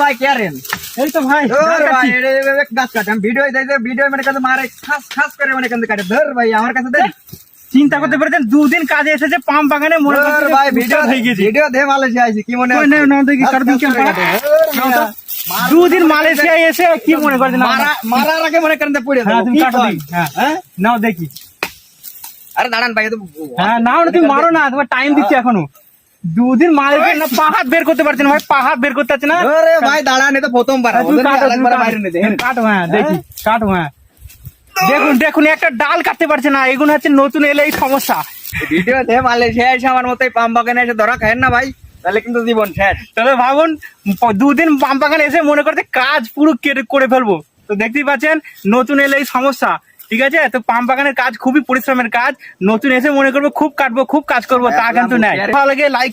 ভাই কে রেন? এই তো ভাই ভাই গাছ কাটে আমি ভিডিও ভিডিও মানে কাছে মারে খাস খাস করে মানে কাছে কাটে ধর ভাই আমার কাছে দেন। চিন্তা করতে পারতেন দুদিন কাজে এসেছে পাম বাগানে মনে করতে ভাই ভিডিও হয়ে গেছে। ভিডিও দে মালয়েশিয়া আইছি কি মনে ওই নাও, নাও দেখি, কার দিকে পাড়া? নাও তো। দুদিন মালয়েশিয়ায় এসে কি মনে করছেন? মারার আগে মনে করেন পড়ে হ্যাঁ, তুমি কি কাটো কয়? দিই। হ্যাঁ, হ্যাঁ নাও দেখি। আরে দাঁড়ান ভাই তো হ্যাঁ, নাও না, তুমি মারো না, তোমার টাইম দিচ্ছি এখনো। দুদিন মালয়েশিয়া না, পা হাত বের করতে পারছেন ভাই, পা হাত বের করতে পারছে না। আরে ভাই দাঁড়ান এটা প্রথমবার হ্যাঁ, তুমি ওদের কাটো, তুমি আরেকবার কাটো। বাইরে নে দেখেন কাটো, হ্যাঁ, দেখি, কাটো, হ্যাঁ। দেখুন দেখুন, একটা ডাল কাটতে পারছে না, এগুলো হচ্ছে নতুন এলে এই সমস্যা। ভিডিও দে মালয়েশিয়া এসে আমার মতোই পাম বাগানে এসে ধরা খায়েন না ভাই, তাহলে কিন্তু জীবন শেষ। তবে ভাবুন, দুদিন পাম বাগানে এসে মনে করতে কাজ পুরো কেটে করে ফেলবো। তো দেখতেই পাচ্ছেন নতুন এলে এই সমস্যা, ঠিক আছে? তো পাম বাগানের কাজ খুবই পরিশ্রমের কাজ। নতুন এসে মনে করবো খুব কাটবো, খুব কাজ করবো, তা কিন্তু নাই। ভালো লাগে লাইক